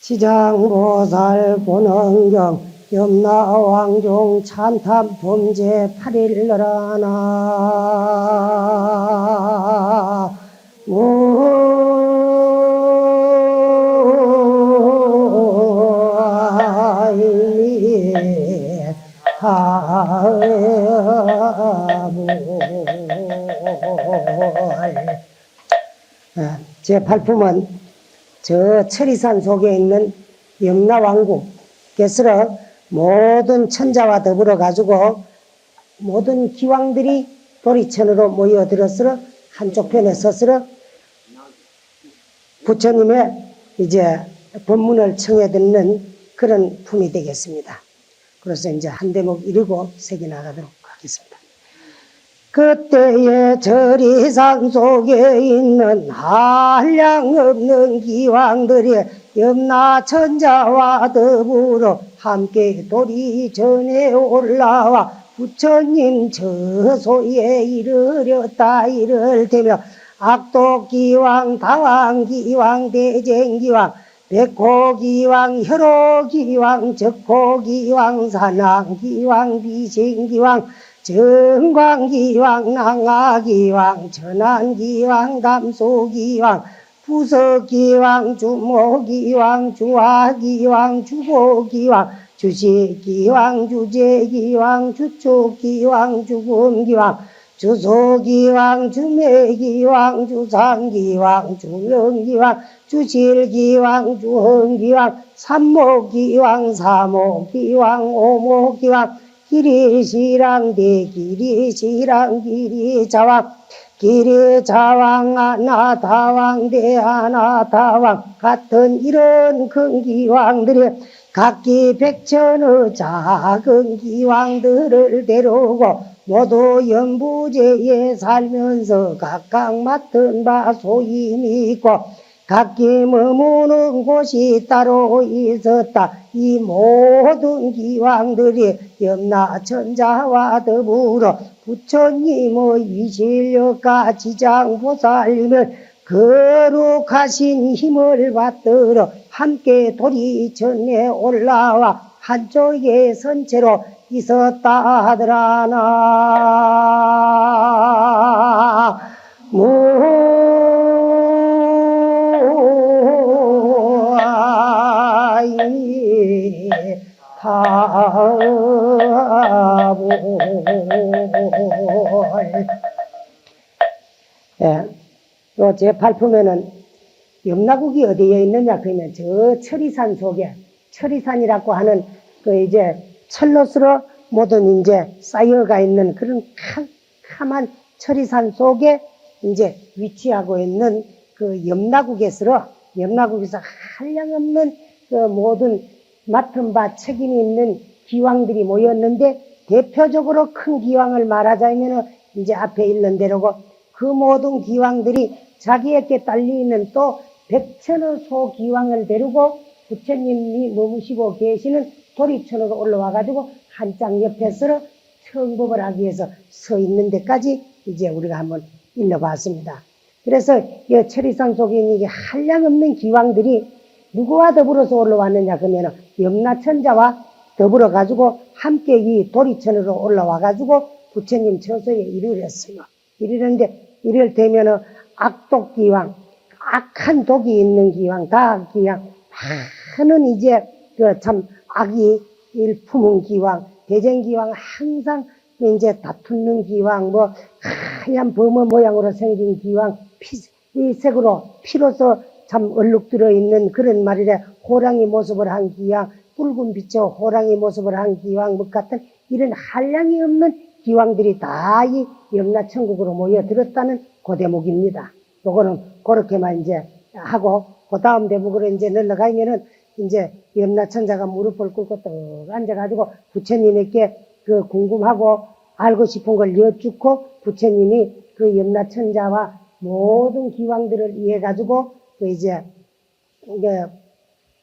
시장보살 본원경 염라왕종 찬탑 범제 8일러라나 제 8품은 저 천리산 속에 있는 염라왕국께서 모든 천자와 더불어 가지고 모든 기왕들이 도리천으로 모여들었으러 한쪽 편에 서서러 부처님의 이제 법문을 청해 듣는 그런 품이 되겠습니다. 그래서 이제 한 대목 이루고 새겨 나가도록 하겠습니다. 그때의 절이산 속에 있는 한량없는 기왕들이 염라천자와 더불어 함께 도리전에 올라와 부처님 저소에 이르렀다 이를테며 악독기왕, 다왕기왕, 대쟁기왕, 백호기왕, 혈호기왕, 적호기왕, 산왕기왕, 비신기왕, 정광기왕, 낭하기왕, 천안기왕, 담소기왕, 부석기왕, 주모기왕, 주화기왕, 주고기왕, 주식기왕, 주재기왕, 주촉기왕, 주금기왕, 주소기왕, 주매기왕, 주상기왕, 주영기왕, 주실기왕, 주흥기왕, 삼모기왕, 사모기왕, 오모기왕, 기리시랑 대기리시랑 기리자왕, 기리자왕, 아나다왕, 대아나다왕 같은 이런 큰 기왕들이 각기 백천의 작은 기왕들을 데리고 모두 연부제에 살면서 각각 맡은 바 소임이 있고 각기 머무는 곳이 따로 있었다. 이 모든 기왕들이 염라천자와 더불어 부처님의 위실력과 지장보살님을 거룩하신 힘을 받들어 함께 도리천에 올라와 한쪽에 선체로 있었다 하더라나 또 제 8품에는 염라국이 어디에 있느냐 그러면 저 천리산 속에 천리산이라고 하는 그 이제 철로스로 모든 이제 쌓여가 있는 그런 캄캄한 천리산 속에 이제 위치하고 있는 그 염라국에서 한량없는 그 모든 맡은 바 책임이 있는 기왕들이 모였는데 대표적으로 큰 기왕을 말하자면은 이제 앞에 있는 대로고 그 모든 기왕들이 자기에게 딸리는 또 백천의 소기왕을 데리고 부처님이 머무시고 계시는 도리천으로 올라와 가지고 한장 옆에서 청법을 하기 위해서 서 있는 데까지 이제 우리가 한번 읽어봤습니다. 그래서 이 천리산 속에 있는 한량없는 기왕들이 누구와 더불어서 올라왔느냐 그러면 염라천자와 더불어 가지고 함께 이 도리천으로 올라와 가지고 부처님 처소에 이르렀어요. 이르는데 이럴 때면은 악독기왕, 악한 독이 있는 기왕, 다악기왕, 많은 이제 그 참 악이 일품은 기왕, 대쟁기왕 항상 이제 다투는 기왕, 뭐 하얀 범어 모양으로 생긴 기왕, 이 색으로 피로서 참 얼룩 들어있는 그런 말이래. 호랑이 모습을 한 기왕, 붉은 빛의 호랑이 모습을 한 기왕, 뭐 같은 이런 한량이 없는 기왕들이 다 이 염라천국으로 모여들었다는 그 대목입니다. 요거는 그렇게만 이제 하고, 그 다음 대목으로 이제 넘어가면은 이제 염라천자가 무릎을 꿇고 떡 앉아가지고 부처님에게 그 궁금하고 알고 싶은 걸 여쭙고 부처님이 그 염라천자와 모든 기왕들을 이해가지고 그 이제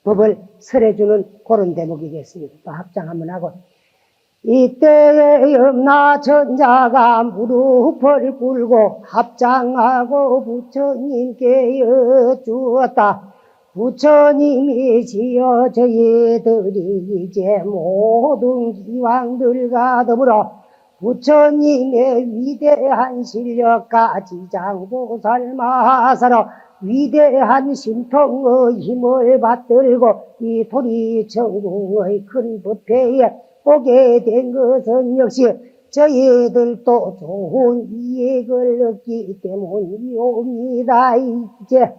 법을 설해주는 그런 대목이겠습니다. 또 합장 한번 하고. 이때에 염라천자가 무릎을 꿇고 합장하고 부처님께 여쭈었다. 부처님이시여 저희들이 이제 모든 기왕들과 더불어 부처님의 위대한 실력과 지장보살 마사로 위대한 신통의 힘을 받들고 이 도리천궁의 큰 법회에 오게 된 것은 역시 저희들도 좋은 이익을 얻기 때문이옵니다. 이제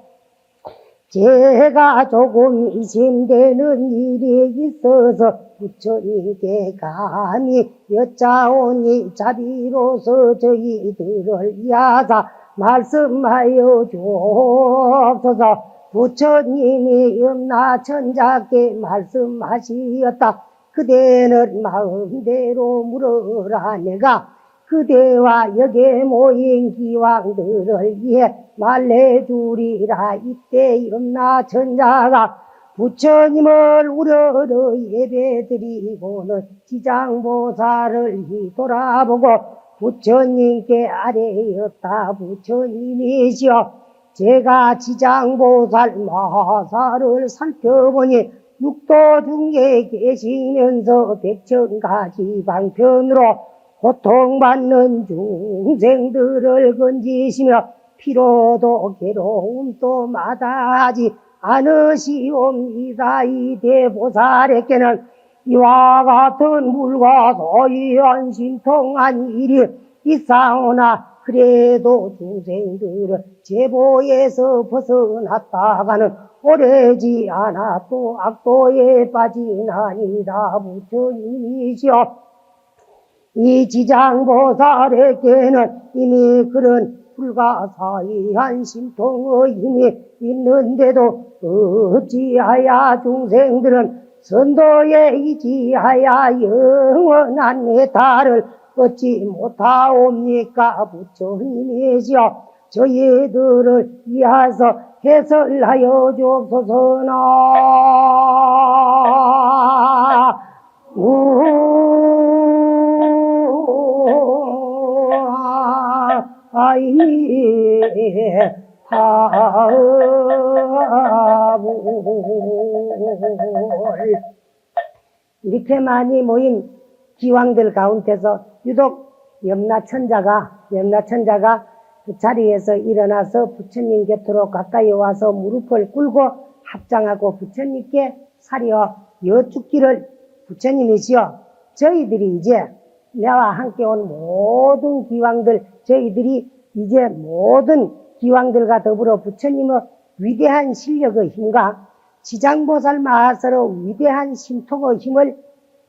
제가 조금 의심되는 일이 있어서 부처님께 감히 여짜오니 자비로서 저희들을 위하사 말씀하여 주옵소서. 부처님이 염라천자께 말씀하시었다. 그대는 마음대로 물어라. 내가 그대와 여기에 모인 기왕들을 위해 말해주리라. 이때 염라천자가 부처님을 우러러 예배드리고는 지장보살을 돌아보고 부처님께 아뢰었다. 부처님이시여, 제가 지장보살 마사를 살펴보니 육도 중에 계시면서 백천가지 방편으로 고통받는 중생들을 건지시며 피로도 괴로움도 마다하지 않으시옵니다. 이 대보살에게는 이와 같은 물과 소이한 신통한 일이 있사오나 그래도 중생들은 제보에서 벗어났다가는 오래지 않아 또 악도에 빠지나니다. 부처님이시여, 이 지장보살에게는 이미 그런 불가사의한 신통의 힘이 있는데도 어찌하여 중생들은 선도에 의지하여 영원한 해탈을 얻지 못하옵니까? 부처님이시여, 저희들을 위하서 해설하여 주옵소서나. 이렇게 많이 모인 기왕들 가운데서 유독 염라천자가 그 자리에서 일어나서 부처님 곁으로 가까이 와서 무릎을 꿇고 합장하고 부처님께 사려 여쭙기를, 부처님이시여, 저희들이 이제 나와 함께 온 모든 기왕들, 저희들이 이제 모든 기왕들과 더불어 부처님의 위대한 실력의 힘과 지장보살 마하서로 위대한 신통의 힘을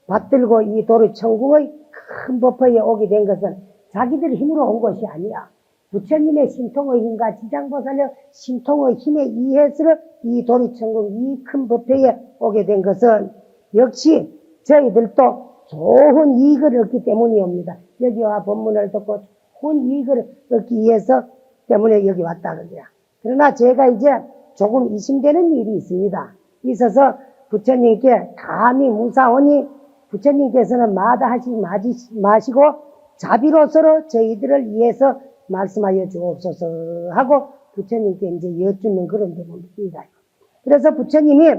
받들고 이 도리천궁의 큰 법회에 오게 된 것은 자기들 힘으로 온 것이 아니야. 부처님의 신통의 힘과 지장보살의 신통의 힘에 의해서 이 도리천궁 이 큰 법회에 오게 된 것은 역시 저희들도 좋은 이익을 얻기 때문이옵니다. 여기와 법문을 듣고 좋은 이익을 얻기 위해서 때문에 여기 왔다 그래요. 그러나 제가 이제 조금 의심되는 일이 있습니다. 있어서 부처님께 감히 무사오니 부처님께서는 마다하지 마시고 자비로서로 저희들을 위해서 말씀하여 주옵소서 하고 부처님께 이제 여쭙는 그런 대목입니다. 그래서 부처님이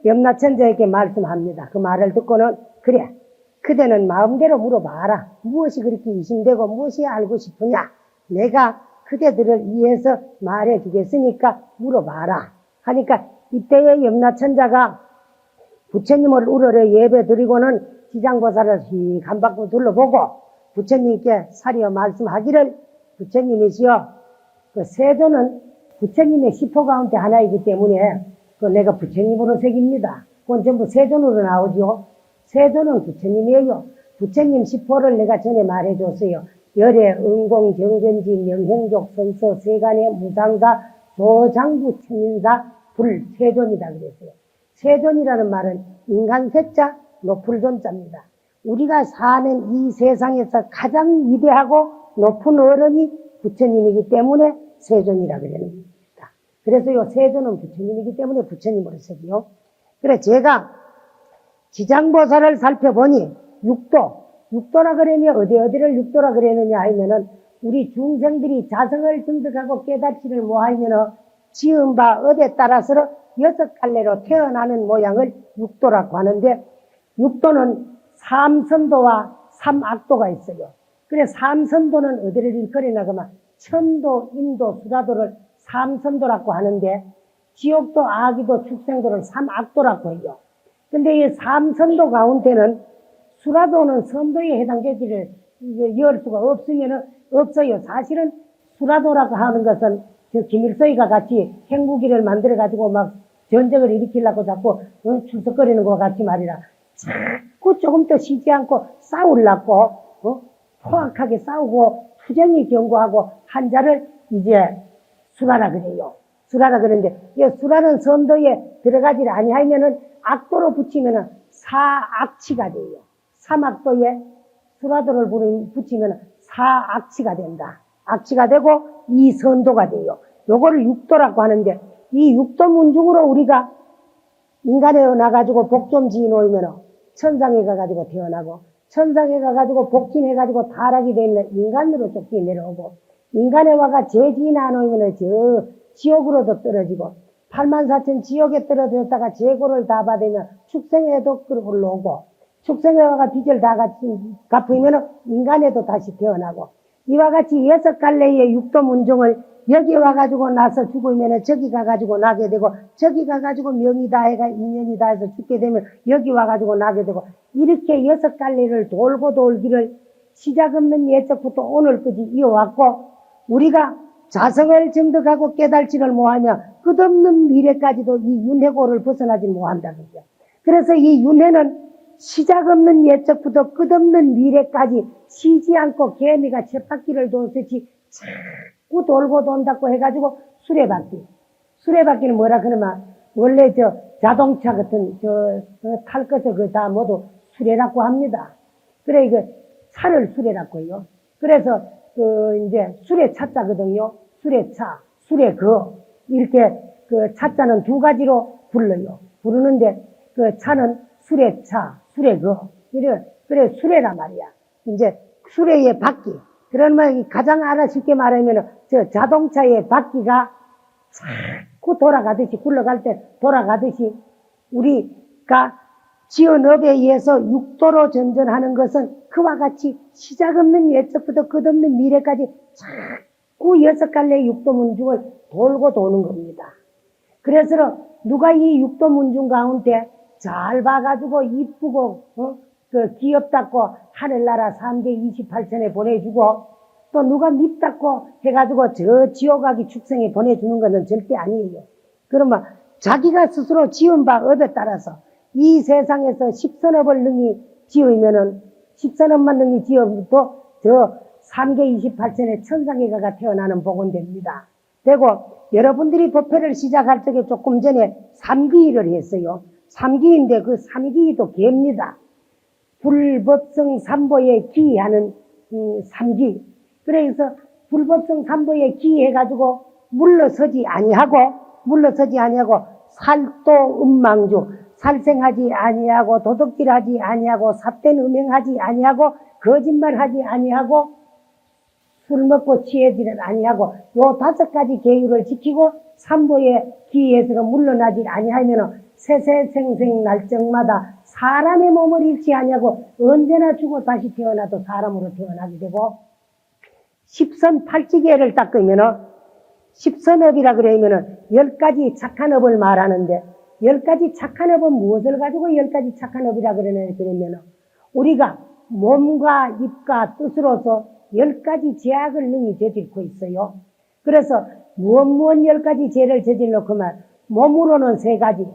염라천자에게 말씀합니다. 그 말을 듣고는, 그래, 그대는 마음대로 물어봐라. 무엇이 그렇게 의심되고 무엇이 알고 싶으냐? 내가 그대들을 위해서 말해 주겠으니까 물어봐라 하니까, 이때에 염라천자가 부처님을 우러러 예배 드리고는 지장보살을 한 바퀴 둘러보고 부처님께 사려 말씀하기를, 부처님이시여, 그 세조는 부처님의 시포 가운데 하나이기 때문에 그 내가 부처님으로 새깁니다. 그건 전부 세존으로 나오죠. 세존은 부처님이에요. 부처님 시포를 내가 전에 말해줬어요. 열애, 응공, 정전지, 명행족, 성서, 세간의 무상사, 조장부, 천인사, 불, 세존이다 그랬어요. 세존이라는 말은 인간 세자, 높을 존자입니다. 우리가 사는 이 세상에서 가장 위대하고 높은 어른이 부처님이기 때문에 세존이라 그러는 겁니다. 그래서 요 세존은 부처님이기 때문에 부처님으로 새기요. 그래, 제가 지장보살을 살펴보니 육도라 그러면 어디를 육도라 그랬느냐 하면은 우리 중생들이 자성을 증득하고 깨닫지를 못하면은 지은 바 업에 따라서 6갈래로 태어나는 모양을 육도라고 하는데, 육도는 삼선도와 삼악도가 있어요. 그래 삼선도는 어디를 일컬이나 그러면 천도, 인도, 수라도를 삼선도라고 하는데, 지옥도, 아기도, 축생도를 삼악도라고 해요. 근데 이 삼선도 가운데는 수라도는 선도에 해당되지를 열 수가 없어요. 사실은 수라도라고 하는 것은 저 김일성이가 같이 핵무기를 만들어가지고 막 전쟁을 일으키려고 자꾸 출석거리는 것 같이 말이라. 자꾸 조금 더 쉬지 않고 싸우려고, 포악하게 싸우고 투쟁이 경고하고 한자를 이제 수라라 그래요. 수라라 그러는데, 이 수라는 선도에 들어가지를 아니하면은 악도로 붙이면은 사악치가 돼요. 삼악도에 수라도를 붙이면 사악치가 된다. 악치가 되고 이선도가 돼요. 요거를 육도라고 하는데, 이 육도 문중으로 우리가 인간에 나가지고 복 좀 지어 놓으면 천상에 가가지고 태어나고, 천상에 가가지고 복진해가지고 타락이 되면 인간으로 쫓기 내려오고, 인간에 와가 죄 지나 놓으면 저 지옥으로도 떨어지고, 84,000 지옥에 떨어졌다가 재고를 다 받으면 축생에도 올라오고, 축생에 와가 빚을 다 갚으면 인간에도 다시 태어나고, 이와 같이 6갈래의 육도 문중을 여기 와가지고 나서 죽으면 저기 가가지고 나게 되고, 저기 가가지고 명이 다해가 인연이 다해서 죽게 되면 여기 와가지고 나게 되고, 이렇게 6갈래를 돌고 돌기를 시작 없는 예적부터 오늘까지 이어왔고, 우리가 자성을 증득하고 깨달지를 못하며 끝없는 미래까지도 이 윤회고를 벗어나지 못한다. 그래서 이 윤회는 시작 없는 예적부터 끝없는 미래까지 쉬지 않고 개미가 쳇바퀴를 돌듯이 자꾸 돌고 돈다고 해가지고 수레바퀴. 수레바퀴는 뭐라 그러면 원래 저 자동차 같은 탈 것을 그 다 모두 수레라고 합니다. 그래 이거 차를 수레라고 해요. 그래서 이제 수레차자거든요. 수레차, 수레거 이렇게 그 차자는 두 가지로 불러요. 부르는데 그 차는 수레차, 수레거 그래 수레란 말이야. 이제 수레의 바퀴. 그러면 가장 알아쉽게 말하면 저 자동차의 바퀴가 자꾸 돌아가듯이 굴러갈 때 돌아가듯이 우리가 지은 업에 의해서 육도로 전전하는 것은 그와 같이 시작 없는 예적부터 끝없는 미래까지 자꾸 6갈래의 육도 문중을 돌고 도는 겁니다. 그래서 누가 이 육도 문중 가운데 잘 봐가지고 이쁘고 그 귀엽다고 하늘나라 3대 28천에 보내주고 또 누가 밉다고 해가지고 저 지옥하기 축생에 보내주는 것은 절대 아니에요. 그러면 자기가 스스로 지은 바 업에 따라서 이 세상에서 10선업을 능히 지으면은 10선업만 능히 지어도 저 3개 28천에 천상에 가가 태어나는 복은 됩니다. 되고 여러분들이 법회를 시작할 적에 조금 전에 삼기를 했어요. 삼기인데 그 삼기도 개입니다. 불법성 삼보에 기하는 삼기. 그래서 불법성 삼보에 기해가지고 물러서지 아니하고 살도 음망주 살생하지 아니하고 도둑질하지 아니하고 삿된 음행하지 아니하고 거짓말하지 아니하고 술 먹고 취하지는 아니하고 요 5가지 계율을 지키고 삼보에 기해서 물러나지 아니하면 세세생생 날정마다 사람의 몸을 잃지 아니하고 언제나 죽어 다시 태어나도 사람으로 태어나게 되고 10선 8지계를 닦으면 10선업이라 그러면 10가지 착한 업을 말하는데 10가지 착한 업은 무엇을 가지고 10가지 착한 업이라 그러면 우리가 몸과 입과 뜻으로서 10가지 죄악을 능히 저질고 있어요. 그래서 무엇 10가지 죄를 저질렀구만 몸으로는 3가지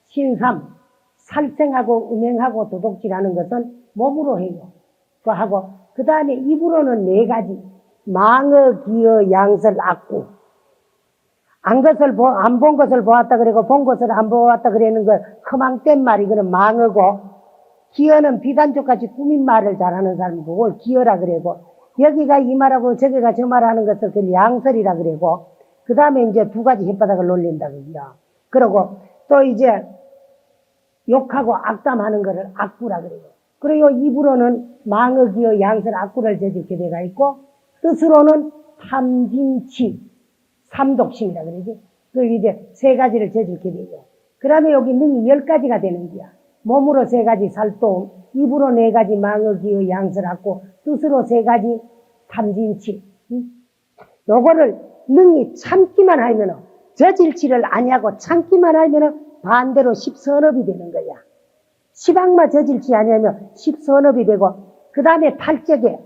신삼, 살생하고 음행하고 도둑질하는 것은 몸으로 해요. 그 다음에 입으로는 4가지 망어, 기어, 양설, 악구. 안 본 것을 보았다 그러고 본 것을 안 보았다 그러는 걸 허망된 말이 그는 망어고 기어는 비단족같이 꾸민 말을 잘하는 사람이 그걸 기어라 그러고 여기가 이 말하고 저기가 저 말하는 것을 그 양설이라 그러고 그 다음에 이제 2가지 혓바닥을 놀린다 그러죠. 그러고 또 이제 욕하고 악담하는 것을 악구라 그래요. 그리고 입으로는 망어, 기어, 양설, 악구를 저질게 돼가 있고 뜻으로는 탐진치 삼독심이라 그러지. 그 이제 3가지를 저질게 돼요. 그 다음에 여기 능이 10가지가 되는 거야. 몸으로 3가지 살도움, 입으로 4가지 망어기의 양설하고, 뜻으로 3가지 탐진치. 요거를 능이 참기만 하면은, 저질치를 아니하고 참기만 하면은 반대로 10선업이 되는 거야. 10악마 저질치 아니하면 10선업이 되고, 그 다음에 팔적에,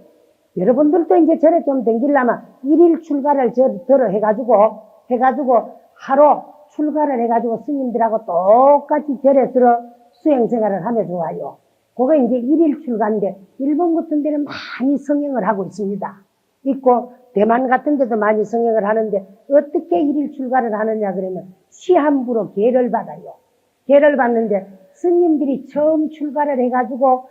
여러분들도 이제 절에 좀 댕기려면 1일 출가를 들어 해가지고 하루 출가를 해가지고 스님들하고 똑같이 절에 들어 수행생활을 하며 좋아요. 그거 이제 1일 출가인데, 일본 같은 데는 많이 성행을 하고 있습니다. 있고, 대만 같은 데도 많이 성행을 하는데, 어떻게 1일 출가를 하느냐 그러면, 시한부로 계를 받아요. 계를 받는데, 스님들이 처음 출가를 해가지고,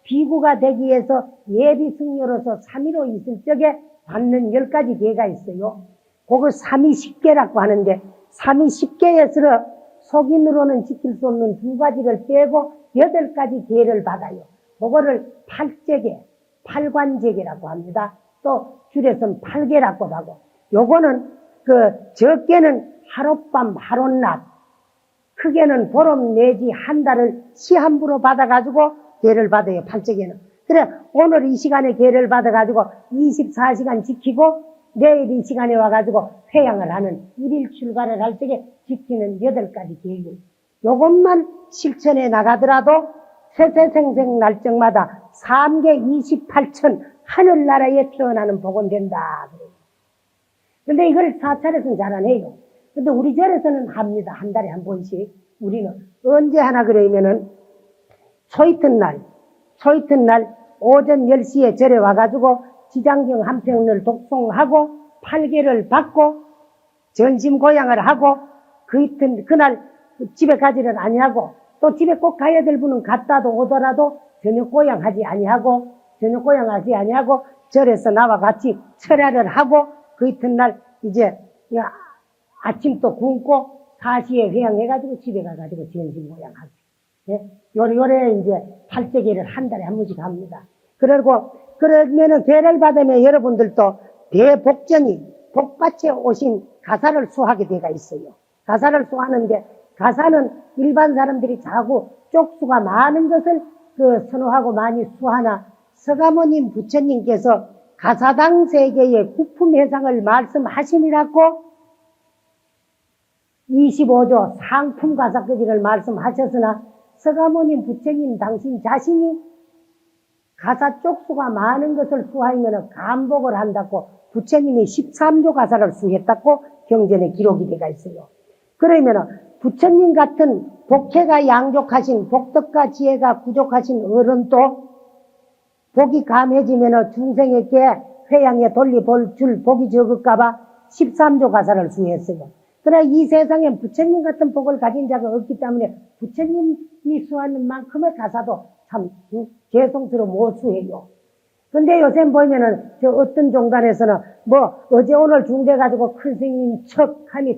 비구가 되기 위해서 예비 승려로서 3위로 있을 적에 받는 10가지 계가 있어요. 그걸 3위10계라고 하는데, 3위10계에서 속인으로는 지킬 수 없는 2가지를 빼고 8가지 계를 받아요. 그거를 팔제계, 팔관제계라고 합니다. 또 줄여서는 8계라고 하고, 요거는 적게는 하룻밤 하룻낮, 크게는 보름 내지 한 달을 시한부로 받아가지고 계를 받아요. 팔제계는. 그래 오늘 이 시간에 계를 받아가지고 24시간 지키고 내일 이 시간에 와가지고 회양을 하는 1일 출가를 할 적에 지키는 8가지 계율. 요것만 실천해 나가더라도 세세생생 날정마다 3계 28천 하늘나라에 태어나는 복은 된다. 근데 이걸 사찰에서는 잘 안 해요. 근데 우리 절에서는 합니다. 한 달에 한 번씩. 우리는 언제 하나 그러면은 초이튿날 오전 10시에 절에 와가지고 지장경 한 편을 독송하고 8계를 받고 전심 고향을 하고 그날 집에 가지를 아니하고, 또 집에 꼭 가야 될 분은 갔다도 오더라도 저녁 고향하지 아니하고 절에서 나와 같이 철야를 하고 그 이튿날 이제 아침 또 굶고 4시에 회양해가지고 집에 가가지고 전심 고향하고, 예? 요래 이제 8제계를 한 달에 한 번씩 합니다. 그러면은 계를 받으면 여러분들도 대복전이 복받쳐 오신 가사를 수하게 돼가 있어요. 가사를 수하는데, 가사는 일반 사람들이 자꾸 쪽수가 많은 것을 선호하고 많이 수하나, 서가모님 부처님께서 가사당 세계의 구품해상을 말씀하시니라고 25조 상품 가사거지를 말씀하셨으나, 서가모님 부처님 당신 자신이 가사 쪽수가 많은 것을 수하면 감복을 한다고 부처님이 13조 가사를 수했다고 경전에 기록이 되어 있어요. 그러면 부처님 같은 복해가 양족하신, 복덕과 지혜가 부족하신 어른도 복이 감해지면 중생에게 회양에 돌려볼 줄 복이 적을까봐 13조 가사를 수했어요. 그러나 이 세상에 부처님 같은 복을 가진 자가 없기 때문에 부처님이 수하는 만큼의 가사도 참 죄송스러워 못 수해요. 근데 요새 보면은 어떤 종단에서는 어제 오늘 중대 가지고 큰 스님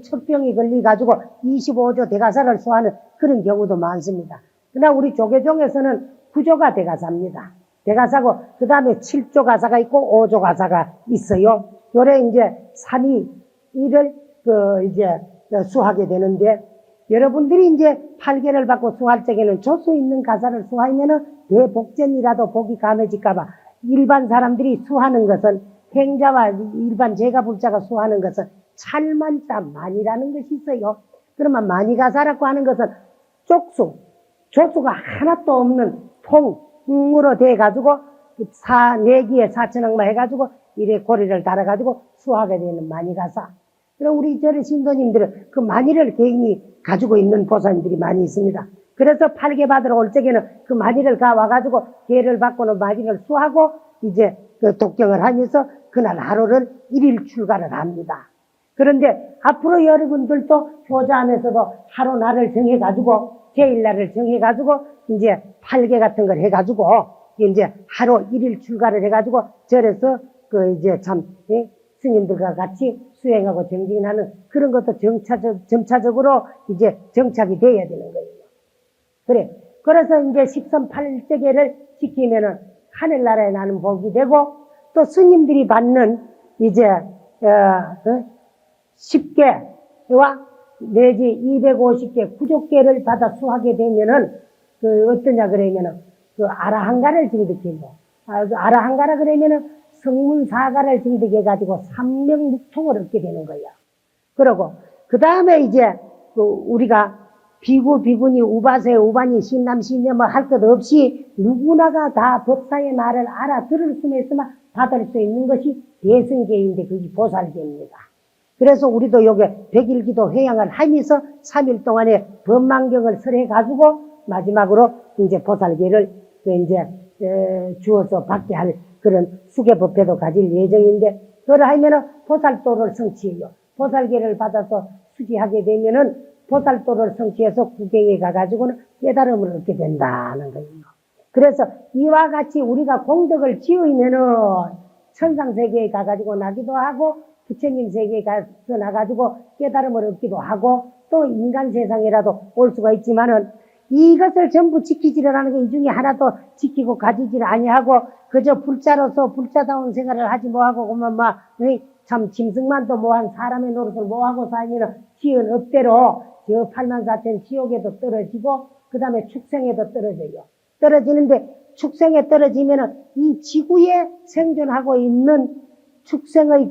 척병이 걸리가지고 25조 대가사를 수하는 그런 경우도 많습니다. 그러나 우리 조계종에서는 9조가 대가사입니다. 대가사고 그 다음에 7조 가사가 있고 5조 가사가 있어요. 요래 이제 3위1을 이제 수하게 되는데, 여러분들이 이제 8계를 받고 수할 적에는 조수 있는 가사를 수하면은 대복전이라도 복이 감해질까봐 일반 사람들이 수하는 것은, 행자와 일반 제가불자가 수하는 것은 찰만자 만이라는 것이 있어요. 그러면 만이가사라고 하는 것은 조수가 하나도 없는 통으로 돼가지고 4기에 4천억만 해가지고 이래 고리를 달아가지고 수하게 되는 만이가사. 그럼 우리 절의 신도님들은 그 만이를 개인이 가지고 있는 보살님들이 많이 있습니다. 그래서 8계 받으러 올 적에는 그 만이를 와가지고 계를 받고는 만이를 수하고 이제 독경을 하면서 그날 하루를 1일 출가를 합니다. 그런데 앞으로 여러분들도 효자안에서도 하루 날을 정해가지고, 제일날을 정해가지고 이제 8계 같은 걸 해가지고 이제 하루 1일 출가를 해가지고 절에서 이제 참 스님들과 같이 수행하고 정진하는 그런 것도 점차적으로 이제 정착이 돼야 되는 거예요. 그래서 이제 13,8제계를 지키면은 하늘나라에 나는 복이 되고, 또 스님들이 받는 이제 10계와 내지 250개 구족계를 받아 수하게 되면은 어떠냐 그러면은 아라한가를 징득해요. 아라한가라 그러면은 성문사가를 징득해가지고 삼명육통을 얻게 되는 거야. 그러고 그 다음에 이제 우리가 비구, 비구니, 우바세, 우바니, 신남, 신녀 뭐 할 것 없이 누구나가 다 법사의 말을 알아들을 수 있으면 받을 수 있는 것이 대승계인데 그게 보살계입니다. 그래서 우리도 요게 백일기도 회양을 하면서 3일 동안에 법망경을 설해가지고 마지막으로 이제 보살계를 이제 주어서 받게 할 그런 수계법회도 가질 예정인데 그걸 하면은 보살도를 성취해요. 보살계를 받아서 수지하게 되면은 보살도를 성취해서 구경에 가가지고는 깨달음을 얻게 된다는 거예요. 그래서 이와 같이 우리가 공덕을 지으면은 천상세계에 가가지고 나기도 하고 부처님 세계에 가서 나가지고 깨달음을 얻기도 하고 또 인간 세상이라도 올 수가 있지만은 이것을 전부 지키지를 않은 게 이 중에 하나도 지키고 가지지를 아니하고 그저 불자로서 불자다운 생활을 하지 뭐하고 그만 참 짐승만도 뭐한 사람의 노릇을 뭐하고 살면은 지은 업대로 저 팔만사천 지옥에도 떨어지고 그 다음에 축생에도 떨어져요. 떨어지는데 축생에 떨어지면은 이 지구에 생존하고 있는 축생의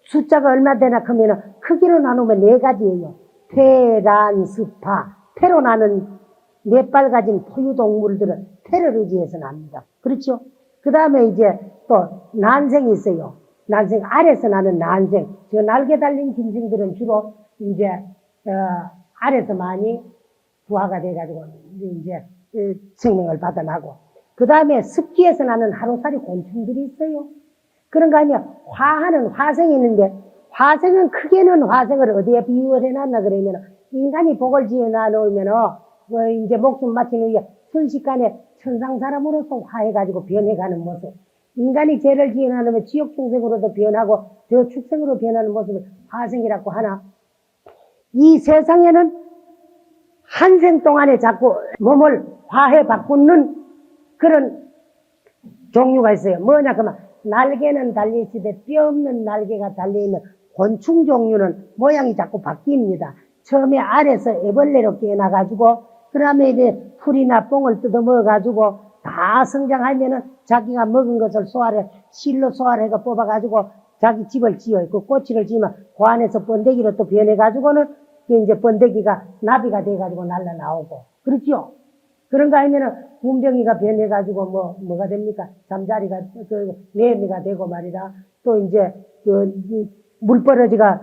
숫자가 얼마 되나 하면은 크기로 나누면 4가지예요. 폐란, 스파. 폐로 나는 넷발 가진 포유동물들은 폐를 의지해서 납니다. 그렇죠? 그 다음에 이제 또 난생이 있어요. 난생, 알에서 나는 난생. 저 날개 달린 짐승들은 주로 이제, 알에서 많이 부화가 돼가지고 이제 생명을 받아나고. 그 다음에 습기에서 나는 하루살이 곤충들이 있어요. 그런 거 아니야. 화하는 화생이 있는데, 화생은 크게는 화생을 어디에 비유를 해놨나 그러면, 인간이 복을 지어 놔놓으면, 이제 목숨 마친 후에 순식간에 천상 사람으로서 화해가지고 변해가는 모습. 인간이 죄를 지어 놔놓으면 지옥 중생으로도 변하고, 저 축생으로 변하는 모습을 화생이라고 하나. 이 세상에는 한 생 동안에 자꾸 몸을 화해 바꾸는 그런 종류가 있어요. 뭐냐, 그러면, 날개는 달리시되 뼈 없는 날개가 달려있는 곤충 종류는 모양이 자꾸 바뀝니다. 처음에 알에서 애벌레로 깨어나가지고, 그 다음에 이제 풀이나 뽕을 뜯어먹어가지고, 다 성장하면은 자기가 먹은 것을 실로 소화를 해가 뽑아가지고 자기 집을 지어요. 그 꼬치를 지으면 그 안에서 번데기로 또 변해가지고는 이제 번데기가 나비가 돼가지고 날라나오고. 그렇죠? 그런 거 아니면은 문병이가 변해가지고 뭐가 됩니까? 잠자리가, 매미가 되고 말이다. 또 이제 물버러지가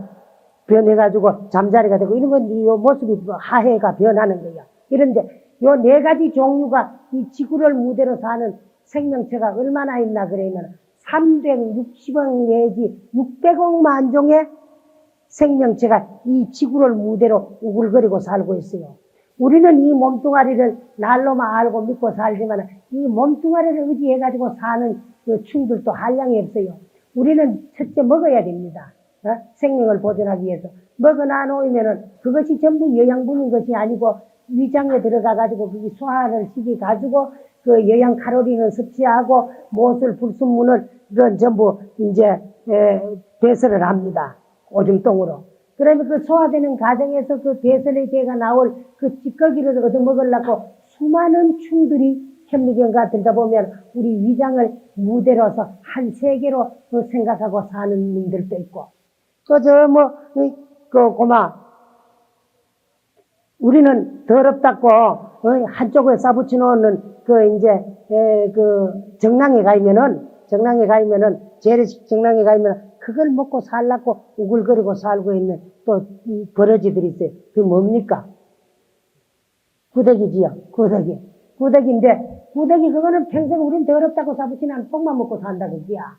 변해가지고 잠자리가 되고 이런 건 요 모습이 하해가 변하는 거야. 이런데 요 4가지 종류가 이 지구를 무대로 사는 생명체가 얼마나 있나 그러면 360억 내지 600억만 종의 생명체가 이 지구를 무대로 우글거리고 살고 있어요. 우리는 이 몸뚱아리를 날로만 알고 믿고 살지만 이 몸뚱아리를 의지해가지고 사는 그 충들도 한량이 없어요. 우리는 첫째 먹어야 됩니다. 생명을 보존하기 위해서. 먹어놔 놓으면은 그것이 전부 영양분인 것이 아니고 위장에 들어가가지고 그게 소화를 시켜가지고 그 영양 칼로리는 섭취하고 못을 불순물을 그건 전부 이제 배설을 합니다. 오줌똥으로. 그러면 그 소화되는 과정에서 그 배설의 개가 나올 그 찌꺼기를 얻어먹으려고 수많은 충들이 현미경과 들다 보면 우리 위장을 무대로서 한 세계로 생각하고 사는 분들도 있고 또 우리는 더럽다고 한쪽에 싸붙여 놓는 정랑에 가면은 재래식 정랑에 가면 그걸 먹고 살라고 우글거리고 살고 있는 또 버러지들이 있어요. 그게 뭡니까? 구더기지요. 구더기인데 구더기 그거는 평생 우린 더럽다고 싸붙이는 똥만 먹고 산다 그지야.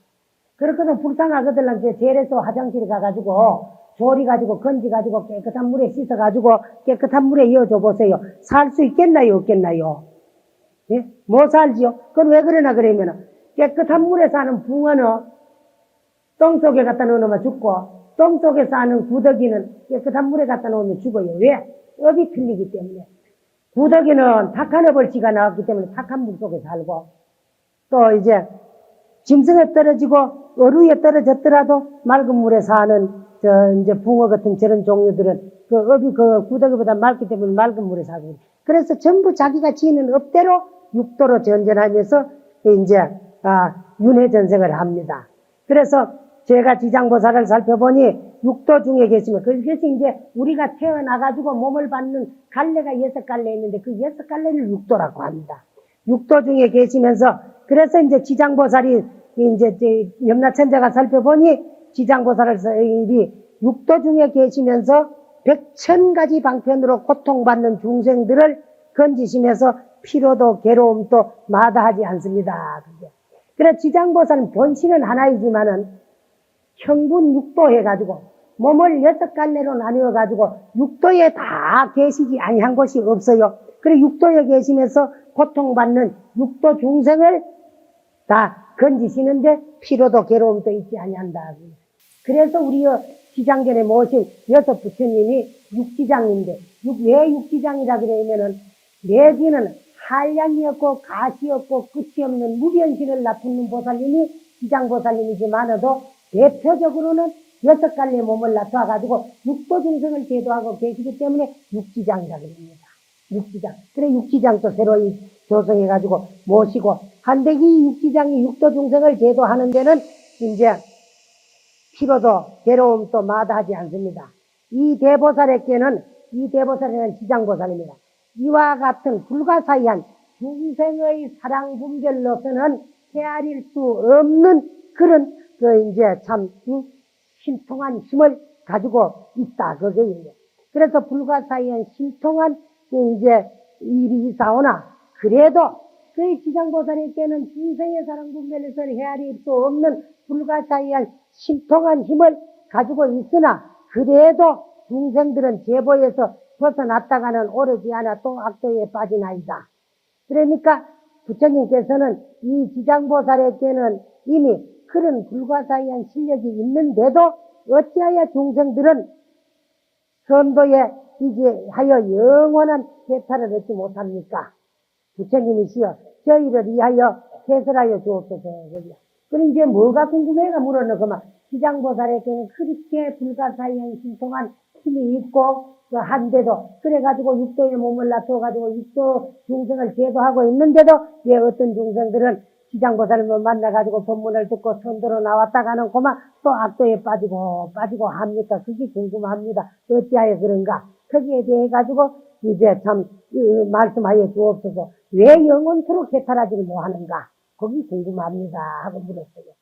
그렇거든 불쌍하거든. 재래소 화장실에 가가지고 조리가지고 건지가지고 깨끗한 물에 씻어가지고 깨끗한 물에 이어줘 보세요. 살 수 있겠나요? 없겠나요? 예? 뭐 살지요? 그건 왜 그러나 그러면은 깨끗한 물에 사는 붕어는 똥 속에 갖다 놓으면 죽고 똥 속에 사는 구더기는 깨끗한 물에 갖다 놓으면 죽어요. 왜? 업이 틀리기 때문에. 구더기는 탁한 업을 지가 나왔기 때문에 탁한 물 속에 살고 또 이제 짐승에 떨어지고 어루에 떨어졌더라도 맑은 물에 사는 이제 붕어 같은 저런 종류들은 그 업이 그 구더기보다 맑기 때문에 맑은 물에 살고, 그래서 전부 자기가 지는 업대로 육도로 전전하면서 이제 윤회 전생을 합니다. 그래서 제가 지장보살을 살펴보니 육도 중에 계시면, 그래서 이제 우리가 태어나가지고 몸을 받는 갈래가 6갈래 있는데 그 6갈래를 육도라고 합니다. 육도 중에 계시면서, 그래서 이제 지장보살이 이제 염라천자가 살펴보니 지장보살이 육도 중에 계시면서 100,000가지 방편으로 고통받는 중생들을 건지시면서 피로도 괴로움도 마다하지 않습니다. 그래 지장보살은 본신은 하나이지만은 형분 육도 해가지고 몸을 6갈래로 나누어가지고 육도에 다 계시지 아니한 곳이 없어요. 그래 육도에 계시면서 고통받는 육도 중생을 다 건지시는데 피로도 괴로움도 있지 아니한다. 그래서 우리 지장전에 모신 6 부처님이 육지장인데, 왜 육지장이라 그러면은 내지는 한량이 없고 가시 없고 끝이 없는 무변신을 나타내는 보살님이 지장보살님이지만도 대표적으로는 6갈래 몸을 나타가지고 육도 중생을 제도하고 계시기 때문에 육지장이라 그럽니다. 육지장. 그래 육지장도 새로이 조성해가지고 모시고, 한대기 육지장이 육도 중생을 제도하는 데는 이제 피로도 괴로움도 마다하지 않습니다. 이 대보살에게는, 이 대보살에는 지장보살입니다. 이와 같은 불가사의한 중생의 사랑 분별로서는 헤아릴 수 없는 그런 이제 참 신통한 힘을 가지고 있다 그게요. 그래서 불가사의한 신통한 이제 일이 있사오나, 그래도 그 지장보살에게는 중생의 사랑 분별로서 헤아릴 수 없는 불가사의한 신통한 힘을 가지고 있으나, 그래도 중생들은 제보에서 벗어났다가는 오르지 않아 또 악도에 빠지나이다. 그러니까 부처님께서는 이 지장보살에게는 이미 그런 불가사의한 실력이 있는데도 어찌하여 중생들은 선도에 이제 하여 영원한 해탈을 얻지 못합니까? 부처님이시여 저희를 위하여 해설하여 주옵소서. 그럼 이제 뭐가 궁금해가 물어는 그만. 지장보살에게는 그렇게 불가사의한 신통한 힘이 있고 한데도, 그래가지고 육도에 몸을 놔둬가지고 육도 중생을 제도하고 있는데도 왜 어떤 중생들은 지장보살을 만나가지고 법문을 듣고 선도로 나왔다가는 그만 또 악도에 빠지고 합니까? 그게 궁금합니다. 어찌하여 그런가? 거기에 대해 가지고 이제 참 말씀하여 주옵소서. 왜 영원토록 해탈하지를 못하는가? 거기 궁금합니다 하고 물었어요.